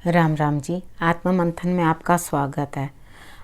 राम राम जी। आत्म मंथन में आपका स्वागत है।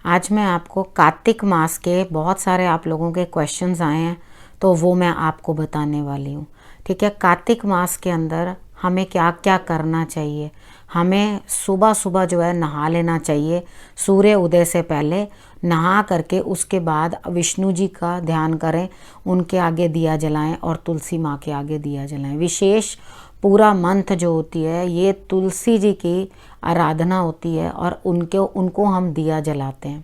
आज मैं आपको कार्तिक मास के बहुत सारे आप लोगों के क्वेश्चंस आए हैं, तो वो मैं आपको बताने वाली हूँ। ठीक है, कार्तिक मास के अंदर हमें क्या क्या करना चाहिए। हमें सुबह सुबह जो है नहा लेना चाहिए, सूर्य उदय से पहले। नहा करके उसके बाद विष्णु जी का ध्यान करें, उनके आगे दिया जलाएं और तुलसी माँ के आगे दिया जलाएं। विशेष पूरा मंथ जो होती है ये तुलसी जी की आराधना होती है और उनको हम दिया जलाते हैं।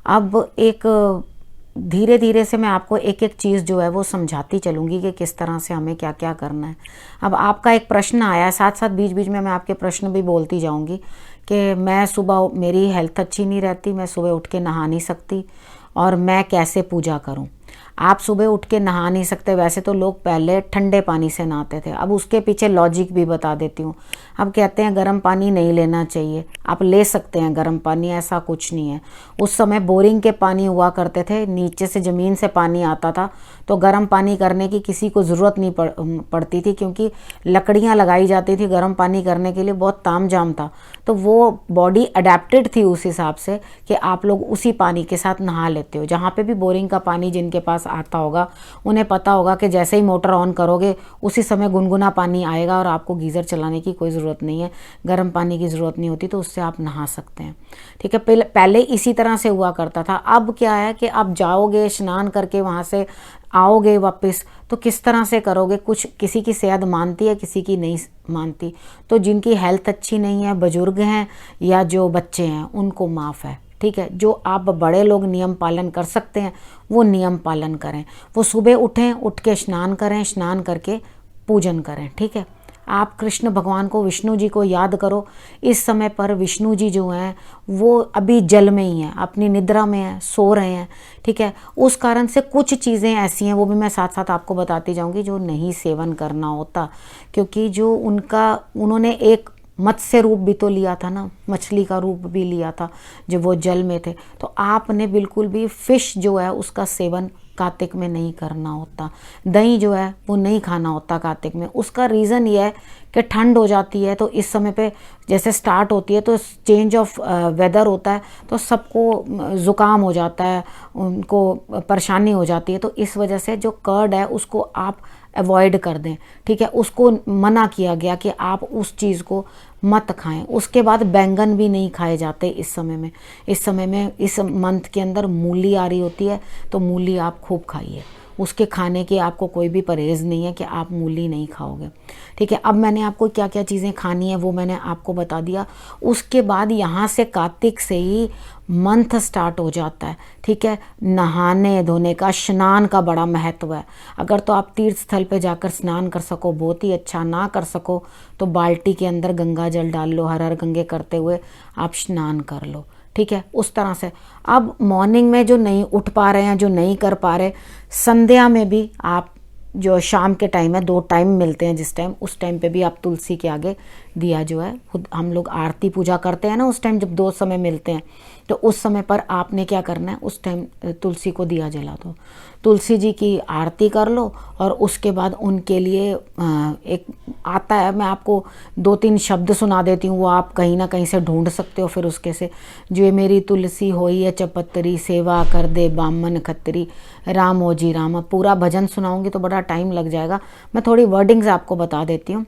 अब एक धीरे धीरे से मैं आपको एक एक चीज़ जो है वो समझाती चलूँगी कि किस तरह से हमें क्या क्या करना है। अब आपका एक प्रश्न आया है, साथ साथ बीच बीच में मैं आपके प्रश्न भी बोलती जाऊँगी कि मैं सुबह, मेरी हेल्थ अच्छी नहीं रहती, मैं सुबह उठ के नहा नहीं सकती और मैं कैसे पूजा करूं। आप सुबह उठ के नहा नहीं सकते, वैसे तो लोग पहले ठंडे पानी से नहाते थे। अब उसके पीछे लॉजिक भी बता देती हूँ। अब कहते हैं गर्म पानी नहीं लेना चाहिए, आप ले सकते हैं गर्म पानी, ऐसा कुछ नहीं है। उस समय बोरिंग के पानी हुआ करते थे, नीचे से ज़मीन से पानी आता था, तो गर्म पानी करने की किसी को ज़रूरत नहीं पड़ती थी, क्योंकि लकड़ियाँ लगाई जाती थी गर्म पानी करने के लिए, बहुत तामझाम था। तो वो बॉडी अडेप्टेड थी उस हिसाब से कि आप लोग उसी पानी के साथ नहा लेते हो। जहाँ पे भी बोरिंग का पानी जिनके पास आता होगा उन्हें पता होगा कि जैसे ही मोटर ऑन करोगे उसी समय गुनगुना पानी आएगा और आपको गीज़र चलाने की कोई ज़रूरत नहीं है, गर्म पानी की ज़रूरत नहीं होती, तो उससे आप नहा सकते हैं। ठीक है, पहले इसी तरह से हुआ करता था। अब क्या है कि आप जाओगे स्नान करके वहाँ से आओगे वापस, तो किस तरह से करोगे। कुछ किसी की सेहत मानती है, किसी की नहीं मानती। तो जिनकी हेल्थ अच्छी नहीं है, बुजुर्ग हैं या जो बच्चे हैं, उनको माफ़ है। ठीक है, जो आप बड़े लोग नियम पालन कर सकते हैं वो नियम पालन करें। वो सुबह उठें, उठ के स्नान करें, स्नान करके पूजन करें। ठीक है, आप कृष्ण भगवान को, विष्णु जी को याद करो। इस समय पर विष्णु जी जो हैं वो अभी जल में ही हैं, अपनी निद्रा में हैं, सो रहे हैं। ठीक है, उस कारण से कुछ चीज़ें ऐसी हैं, वो भी मैं साथ साथ आपको बताती जाऊंगी, जो नहीं सेवन करना होता। क्योंकि जो उन्होंने एक मत्स्य रूप भी तो लिया था ना, मछली का रूप भी लिया था जब वो जल में थे। तो आपने बिल्कुल भी फिश जो है उसका सेवन कार्तिक में नहीं करना होता। दही जो है वो नहीं खाना होता कार्तिक में। उसका रीज़न ये है कि ठंड हो जाती है, तो इस समय पे जैसे स्टार्ट होती है तो चेंज ऑफ वेदर होता है, तो सबको ज़ुकाम हो जाता है, उनको परेशानी हो जाती है। तो इस वजह से जो कर्ड है उसको आप अवॉइड कर दें। ठीक है, उसको मना किया गया कि आप उस चीज़ को मत खाएं। उसके बाद बैंगन भी नहीं खाए जाते इस समय में। इस मंथ के अंदर मूली आ रही होती है, तो मूली आप खूब खाइए। उसके खाने की आपको कोई भी परहेज़ नहीं है कि आप मूली नहीं खाओगे। ठीक है, अब मैंने आपको क्या क्या चीज़ें खानी है वो मैंने आपको बता दिया। उसके बाद यहाँ से कार्तिक से ही मंथ स्टार्ट हो जाता है। ठीक है, नहाने धोने का, स्नान का बड़ा महत्व है। अगर तो आप तीर्थ स्थल पे जाकर स्नान कर सको बहुत ही अच्छा, ना कर सको तो बाल्टी के अंदर गंगा जल डाल लो, हर हर गंगे करते हुए आप स्नान कर लो। ठीक है, उस तरह से। अब मॉर्निंग में जो नहीं उठ पा रहे हैं, जो नहीं कर पा रहे, संध्या में भी आप, जो शाम के टाइम है, 2 टाइम मिलते हैं जिस टाइम, उस टाइम पे भी आप तुलसी के आगे दिया जो है, खुद हम लोग आरती पूजा करते हैं ना, उस टाइम जब 2 समय मिलते हैं, तो उस समय पर आपने क्या करना है, उस टाइम तुलसी को दिया जला दो, तुलसी जी की आरती कर लो। और उसके बाद उनके लिए एक आता है, मैं आपको 2-3 शब्द सुना देती हूँ, वो आप कहीं ना कहीं से ढूंढ सकते हो। फिर उसके से, जो ये मेरी तुलसी होई है चपत्तरी, सेवा कर दे बामन खत्तरी, राम ओ जी राम। पूरा भजन सुनाऊंगी तो बड़ा टाइम लग जाएगा, मैं थोड़ी वर्डिंग्स आपको बता देती हूँ।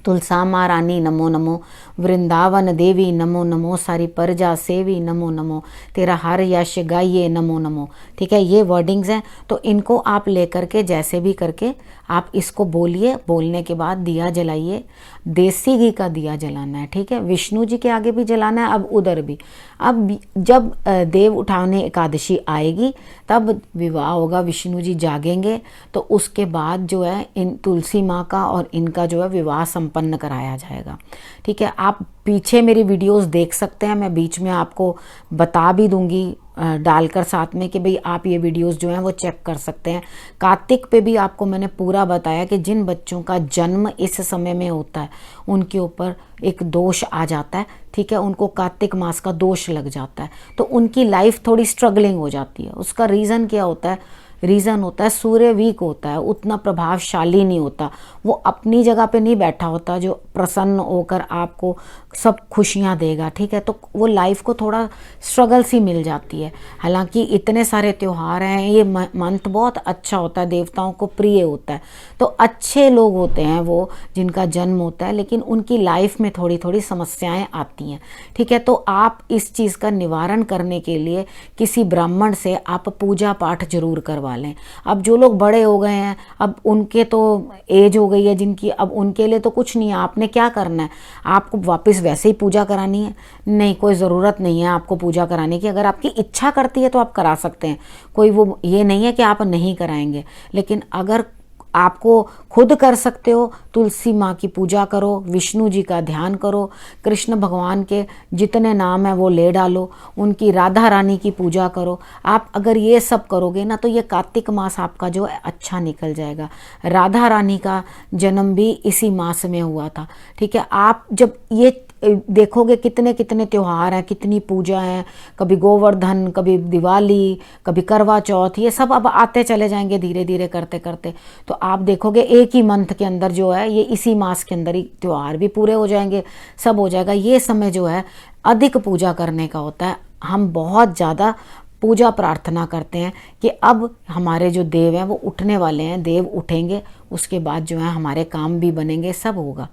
तुलसा माँ रानी नमो नमो, वृंदावन देवी नमो नमो, सारी प्रजा सेवी नमो नमो, तेरा हर यश गाइए नमो नमो। ठीक है, ये वर्डिंग्स हैं, तो इनको आप लेकर के जैसे भी करके आप इसको बोलिए। बोलने के बाद दिया जलाइए, देसी घी का दिया जलाना है। ठीक है, विष्णु जी के आगे भी जलाना है, अब उधर भी। अब जब देव उठाने एकादशी आएगी तब विवाह होगा, विष्णु जी जागेंगे, तो उसके बाद जो है इन तुलसी माँ का और इनका जो है विवाह संपन्न कराया जाएगा। ठीक है, आप पीछे मेरी वीडियोस देख सकते हैं, मैं बीच में आपको बता भी दूंगी डालकर साथ में कि भाई आप ये वीडियोस जो हैं वो चेक कर सकते हैं। कार्तिक पे भी आपको मैंने पूरा बताया कि जिन बच्चों का जन्म इस समय में होता है उनके ऊपर एक दोष आ जाता है, ठीक है, उनको कार्तिक मास का दोष लग जाता है, तो उनकी लाइफ थोड़ी स्ट्रगलिंग हो जाती है। उसका रीज़न क्या होता है? रीज़न होता है सूर्य वीक होता है, उतना प्रभावशाली नहीं होता, वो अपनी जगह पे नहीं बैठा होता जो प्रसन्न होकर आपको सब खुशियाँ देगा, ठीक है, तो वो लाइफ को थोड़ा स्ट्रगल सी मिल जाती है। हालांकि इतने सारे त्यौहार हैं, ये मंथ बहुत अच्छा होता है, देवताओं को प्रिय होता है, तो अच्छे लोग होते हैं वो जिनका जन्म होता है, लेकिन उनकी लाइफ में थोड़ी थोड़ी समस्याएं आती हैं, ठीक है। तो आप इस चीज़ का निवारण करने के लिए किसी ब्राह्मण से आप पूजा पाठ जरूर करवा लें। अब जो लोग बड़े हो गए हैं, अब उनके तो एज हो गई है जिनकी, अब उनके लिए तो कुछ नहीं है, आपने क्या करना है, आपको वापस वैसे ही पूजा करानी है? नहीं, कोई ज़रूरत नहीं है आपको पूजा कराने की। अगर आपकी इच्छा करती है तो आप करा सकते हैं, कोई वो ये नहीं है कि आप नहीं कराएंगे। लेकिन अगर आपको खुद कर सकते हो, तुलसी माँ की पूजा करो, विष्णु जी का ध्यान करो, कृष्ण भगवान के जितने नाम है वो ले डालो, उनकी राधा रानी की पूजा करो। आप अगर ये सब करोगे ना तो ये कार्तिक मास आपका जो है अच्छा निकल जाएगा। राधा रानी का जन्म भी इसी मास में हुआ था, ठीक है। आप जब ये देखोगे कितने कितने त्योहार हैं, कितनी पूजा हैं, कभी गोवर्धन, कभी दिवाली, कभी करवा चौथ, ये सब अब आते चले जाएंगे धीरे धीरे करते करते। तो आप देखोगे एक ही मंथ के अंदर जो है, ये इसी मास के अंदर ही त्योहार भी पूरे हो जाएंगे, सब हो जाएगा। ये समय जो है अधिक पूजा करने का होता है। हम बहुत ज़्यादा पूजा प्रार्थना करते हैं कि अब हमारे जो देव हैं वो उठने वाले हैं, देव उठेंगे, उसके बाद जो है हमारे काम भी बनेंगे, सब होगा,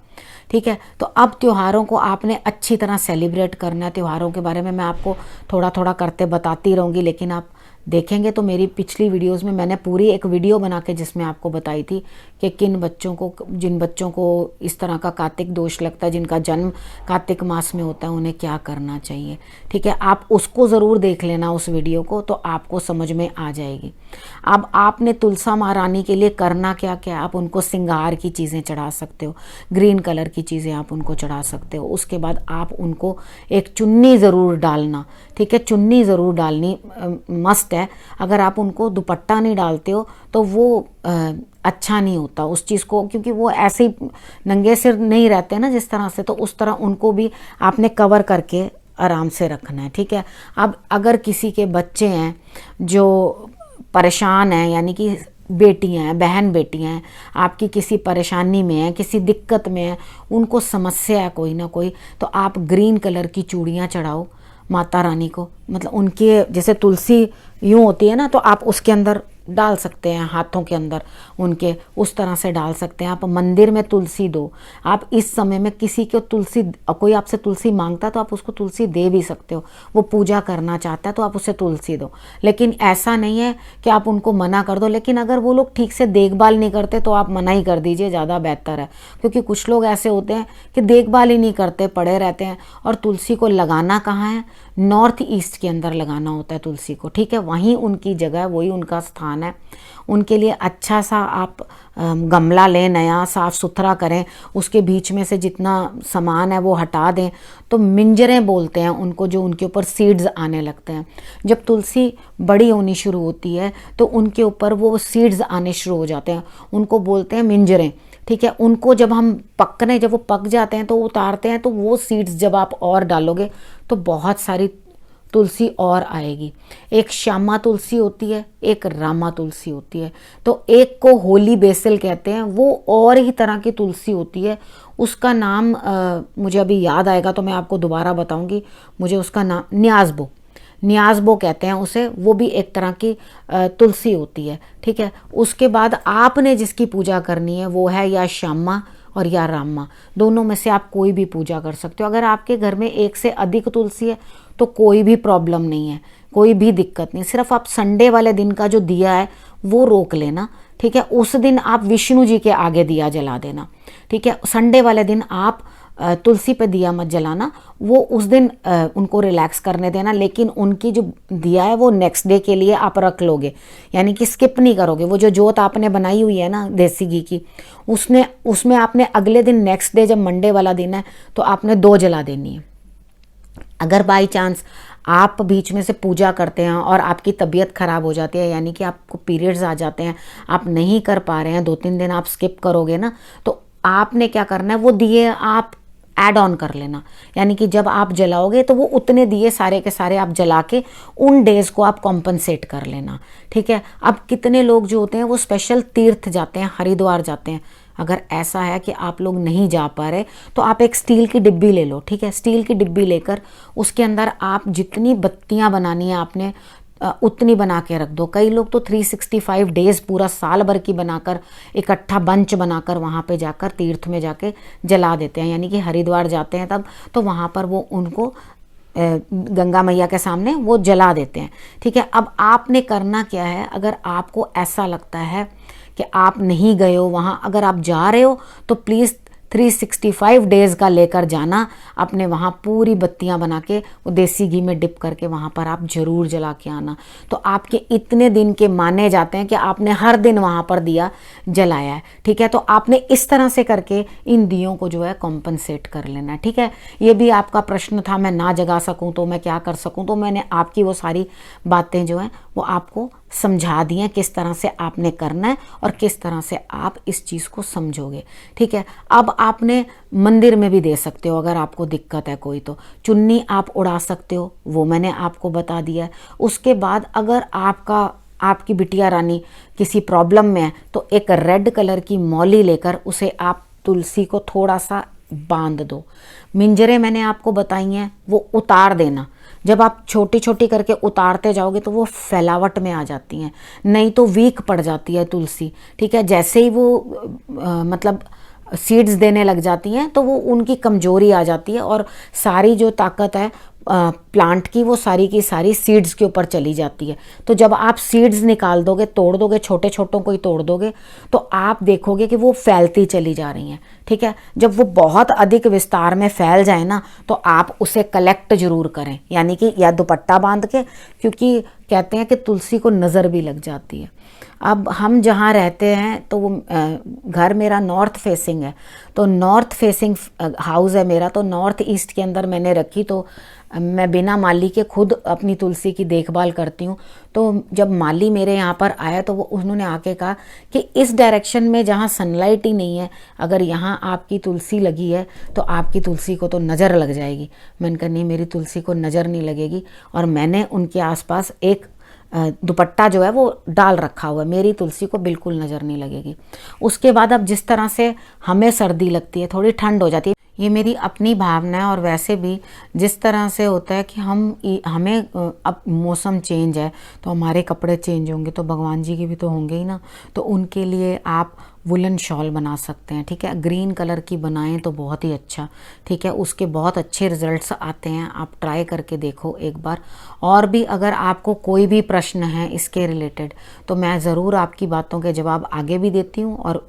ठीक है। तो अब त्योहारों को आपने अच्छी तरह सेलिब्रेट करना है। त्योहारों के बारे में मैं आपको थोड़ा थोड़ा करते बताती रहूँगी, लेकिन आप देखेंगे तो मेरी पिछली वीडियोस में मैंने पूरी एक वीडियो बना के जिसमें आपको बताई थी कि किन बच्चों को, जिन बच्चों को इस तरह का कार्तिक दोष लगता है, जिनका जन्म कार्तिक मास में होता है, उन्हें क्या करना चाहिए, ठीक है। आप उसको ज़रूर देख लेना उस वीडियो को, तो आपको समझ में आ जाएगी। अब आपने तुलसा महारानी के लिए करना क्या क्या, आप उनको श्रृंगार की चीज़ें चढ़ा सकते हो, ग्रीन कलर की चीज़ें आप उनको चढ़ा सकते हो। उसके बाद आप उनको एक चुन्नी ज़रूर डालना, ठीक है, चुन्नी ज़रूर डालनी मस्त है। अगर आप उनको दुपट्टा नहीं डालते हो तो वो अच्छा नहीं होता उस चीज़ को, क्योंकि वो ऐसे ही नंगे सिर नहीं रहते ना जिस तरह से, तो उस तरह उनको भी आपने कवर करके आराम से रखना है, ठीक है। अब अगर किसी के बच्चे हैं जो परेशान हैं, यानी कि बेटियां हैं, बहन बेटियां हैं, आपकी किसी परेशानी में है, किसी दिक्कत में है, उनको समस्या है कोई ना कोई, तो आप ग्रीन कलर की चूड़ियाँ चढ़ाओ माता रानी को। मतलब उनके जैसे तुलसी यूँ होती है ना, तो आप उसके अंदर डाल सकते हैं, हाथों के अंदर उनके उस तरह से डाल सकते हैं। आप मंदिर में तुलसी दो। आप इस समय में किसी को तुलसी, कोई आपसे तुलसी मांगता है तो आप उसको तुलसी दे भी सकते हो, वो पूजा करना चाहता है तो आप उसे तुलसी दो। लेकिन ऐसा नहीं है कि आप उनको मना कर दो, लेकिन अगर वो लोग ठीक से देखभाल नहीं करते तो आप मना ही कर दीजिए, ज़्यादा बेहतर है। क्योंकि कुछ लोग ऐसे होते हैं कि देखभाल ही नहीं करते, पड़े रहते हैं। और तुलसी को लगाना कहाँ है? नॉर्थ ईस्ट के अंदर लगाना होता है तुलसी को, ठीक है, वहीं उनकी जगह, वही उनका स्थान है। उनके लिए अच्छा सा आप गमला लें, नया साफ़ सुथरा करें, उसके बीच में से जितना सामान है वो हटा दें। तो मिंजरें बोलते हैं उनको, जो उनके ऊपर सीड्स आने लगते हैं। जब तुलसी बड़ी होनी शुरू होती है तो उनके ऊपर वो सीड्स आने शुरू हो जाते हैं, उनको बोलते हैं मिंजरें, ठीक है। उनको जब हम पकने, जब वो पक जाते हैं तो उतारते हैं, तो वो सीड्स जब आप और डालोगे तो बहुत सारी तुलसी और आएगी। एक श्यामा तुलसी होती है, एक रामा तुलसी होती है। तो एक को होली बेसिल कहते हैं, वो और ही तरह की तुलसी होती है। उसका नाम मुझे अभी याद आएगा तो मैं आपको दोबारा बताऊंगी। मुझे उसका नाम न्याज़बो कहते हैं उसे, वो भी एक तरह की तुलसी होती है, ठीक है। उसके बाद आपने जिसकी पूजा करनी है वो है या श्यामा और या रामा, दोनों में से आप कोई भी पूजा कर सकते हो। अगर आपके घर में एक से अधिक तुलसी है तो कोई भी प्रॉब्लम नहीं है, कोई भी दिक्कत नहीं। सिर्फ आप संडे वाले दिन का जो दिया है वो रोक लेना, ठीक है। उस दिन आप विष्णु जी के आगे दिया जला देना, ठीक है। संडे वाले दिन आप तुलसी पे दिया मत जलाना, वो उस दिन उनको रिलैक्स करने देना। लेकिन उनकी जो दिया है वो नेक्स्ट डे के लिए आप रख लोगे, यानी कि स्किप नहीं करोगे। वो जो जोत आपने बनाई हुई है ना देसी घी की, उसमें आपने अगले दिन, नेक्स्ट डे जब मंडे वाला दिन है, तो आपने 2 जला देनी है। अगर बाई चांस आप बीच में से पूजा करते हैं और आपकी तबीयत ख़राब हो जाती है, यानी कि आपको पीरियड्स आ जाते हैं, आप नहीं कर पा रहे हैं, 2-3 दिन आप स्किप करोगे ना, तो आपने क्या करना है, वो दिए आप ऐड ऑन कर लेना, यानी कि जब आप जलाओगे तो वो उतने दिए सारे के सारे आप जला के उन डेज को आप कॉम्पनसेट कर लेना, ठीक है। अब कितने लोग जो होते हैं वो स्पेशल तीर्थ जाते हैं, हरिद्वार जाते हैं। अगर ऐसा है कि आप लोग नहीं जा पा रहे तो आप एक स्टील की डिब्बी ले लो, ठीक है। स्टील की डिब्बी लेकर उसके अंदर आप जितनी बत्तियां बनानी है आपने उतनी बना के रख दो। कई लोग तो 365 डेज पूरा साल भर की बनाकर इकट्ठा बंच बनाकर वहाँ पे जाकर तीर्थ में जाके जला देते हैं, यानी कि हरिद्वार जाते हैं तब तो वहाँ पर वो उनको गंगा मैया के सामने वो जला देते हैं, ठीक है। अब आपने करना क्या है, अगर आपको ऐसा लगता है कि आप नहीं गए हो वहाँ, अगर आप जा रहे हो तो प्लीज़ 365 डेज़ का लेकर जाना, अपने वहाँ पूरी बत्तियाँ बना के वो देसी घी में डिप करके वहाँ पर आप ज़रूर जला के आना। तो आपके इतने दिन के माने जाते हैं कि आपने हर दिन वहाँ पर दिया जलाया है, ठीक है। तो आपने इस तरह से करके इन दियों को जो है कॉम्पनसेट कर लेना है, ठीक है। ये भी आपका प्रश्न था मैं ना जगा सकूँ तो मैं क्या कर सकूँ, तो मैंने आपकी वो सारी बातें जो हैं वो आपको समझा दी हैं किस तरह से आपने करना है और किस तरह से आप इस चीज़ को समझोगे, ठीक है। अब आपने मंदिर में भी दे सकते हो, अगर आपको दिक्कत है कोई तो चुन्नी आप उड़ा सकते हो, वो मैंने आपको बता दिया है। उसके बाद अगर आपकी बिटिया रानी किसी प्रॉब्लम में है तो एक रेड कलर की मौली लेकर उसे आप तुलसी को थोड़ा सा बांध दो। मिंजरे मैंने आपको बताई हैं वो उतार देना, जब आप छोटी छोटी करके उतारते जाओगे तो वो फैलावट में आ जाती हैं, नहीं तो वीक पड़ जाती है तुलसी, ठीक है। जैसे ही वो मतलब सीड्स देने लग जाती हैं तो वो उनकी कमजोरी आ जाती है और सारी जो ताकत है प्लांट की वो सारी की सारी सीड्स के ऊपर चली जाती है। तो जब आप सीड्स निकाल दोगे, तोड़ दोगे, छोटे छोटों को ही तोड़ दोगे तो आप देखोगे कि वो फैलती चली जा रही हैं, ठीक है। जब वो बहुत अधिक विस्तार में फैल जाए ना तो आप उसे कलेक्ट जरूर करें, यानी कि या दुपट्टा बांध के, क्योंकि कहते हैं कि तुलसी को नज़र भी लग जाती है। अब हम जहाँ रहते हैं तो वो घर मेरा नॉर्थ फेसिंग है, तो नॉर्थ फेसिंग हाउस है मेरा, तो नॉर्थ ईस्ट के अंदर मैंने रखी, तो मैं बिना माली के खुद अपनी तुलसी की देखभाल करती हूँ। तो जब माली मेरे यहाँ पर आया तो वो उन्होंने आके कहा कि इस डायरेक्शन में जहाँ सनलाइट ही नहीं है, अगर यहाँ आपकी तुलसी लगी है तो आपकी तुलसी को तो नज़र लग जाएगी। मैंने कहा नहीं, मेरी तुलसी को नज़र नहीं लगेगी, और मैंने उनके आसपास एक दुपट्टा जो है वो डाल रखा हुआ है, मेरी तुलसी को बिल्कुल नज़र नहीं लगेगी। उसके बाद अब जिस तरह से हमें सर्दी लगती है, थोड़ी ठंड हो जाती है, ये मेरी अपनी भावना है, और वैसे भी जिस तरह से होता है कि हमें अब मौसम चेंज है तो हमारे कपड़े चेंज होंगे तो भगवान जी के भी तो होंगे ही ना, तो उनके लिए आप वुलन शॉल बना सकते हैं, ठीक है। ग्रीन कलर की बनाएं तो बहुत ही अच्छा, ठीक है, उसके बहुत अच्छे रिजल्ट्स आते हैं, आप ट्राई करके देखो एक बार। और भी अगर आपको कोई भी प्रश्न है इसके रिलेटेड तो मैं ज़रूर आपकी बातों के जवाब आगे भी देती हूँ और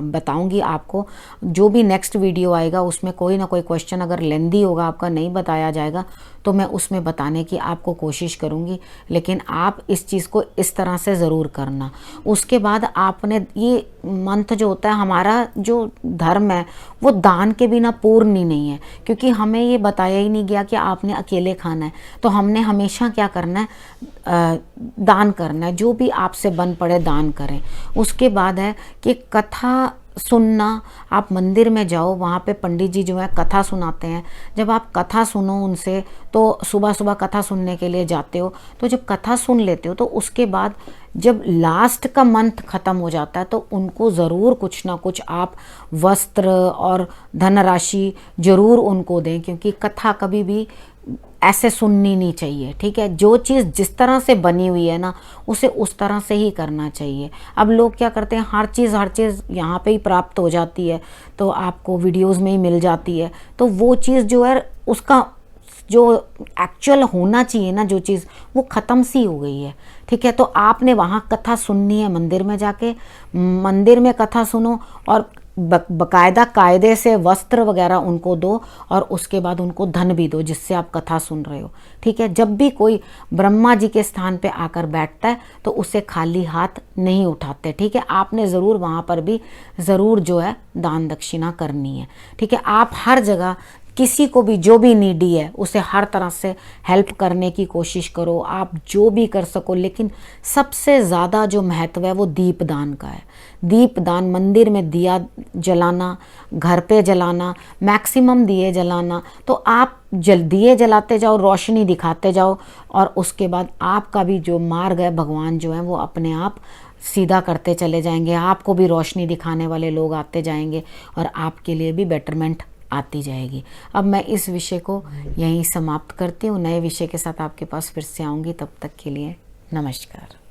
बताऊँगी आपको। जो भी नेक्स्ट वीडियो आएगा उसमें कोई ना कोई क्वेश्चन अगर लेंदी होगा, आपका नहीं बताया जाएगा, तो मैं उसमें बताने की आपको कोशिश करूँगी, लेकिन आप इस चीज़ को इस तरह से ज़रूर करना। उसके बाद आपने ये मंथ जो होता है, हमारा जो धर्म है वो दान के बिना पूर्ण ही नहीं है, क्योंकि हमें ये बताया ही नहीं गया कि आपने अकेले खाना है, तो हमने हमेशा क्या करना है, दान करना है, जो भी आपसे बन पड़े दान करें। उसके बाद है कि कथा सुनना, आप मंदिर में जाओ, वहाँ पे पंडित जी जो है कथा सुनाते हैं, जब आप कथा सुनो उनसे, तो सुबह सुबह कथा सुनने के लिए जाते हो, तो जब कथा सुन लेते हो तो उसके बाद जब लास्ट का मंथ ख़त्म हो जाता है तो उनको ज़रूर कुछ ना कुछ आप वस्त्र और धनराशि ज़रूर उनको दें, क्योंकि कथा कभी भी ऐसे सुननी नहीं चाहिए, ठीक है। जो चीज़ जिस तरह से बनी हुई है ना उसे उस तरह से ही करना चाहिए। अब लोग क्या करते हैं, हर चीज़ यहाँ पे ही प्राप्त हो जाती है, तो आपको वीडियोस में ही मिल जाती है, तो वो चीज़ जो है उसका जो एक्चुअल होना चाहिए ना, जो चीज़ वो ख़त्म सी हो गई है, ठीक है। तो आपने वहाँ कथा सुननी है, मंदिर में जाके मंदिर में कथा सुनो और बकायदा कायदे से वस्त्र वगैरह उनको दो, और उसके बाद उनको धन भी दो जिससे आप कथा सुन रहे हो, ठीक है। जब भी कोई ब्रह्मा जी के स्थान पे आकर बैठता है तो उसे खाली हाथ नहीं उठाते, ठीक है। आपने ज़रूर वहाँ पर भी ज़रूर जो है दान दक्षिणा करनी है, ठीक है। आप हर जगह किसी को भी जो भी नीडी है उसे हर तरह से हेल्प करने की कोशिश करो, आप जो भी कर सको। लेकिन सबसे ज़्यादा जो महत्व है वो दीपदान का है। दीपदान, मंदिर में दिया जलाना, घर पे जलाना, मैक्सिमम दिए जलाना। तो आप दिए जलाते जाओ, रोशनी दिखाते जाओ, और उसके बाद आपका भी जो मार्ग है भगवान जो है वो अपने आप सीधा करते चले जाएंगे। आपको भी रोशनी दिखाने वाले लोग आते जाएंगे और आपके लिए भी बेटरमेंट आती जाएगी। अब मैं इस विषय को यहीं समाप्त करती हूँ। नए विषय के साथ आपके पास फिर से आऊँगी। तब तक के लिए नमस्कार।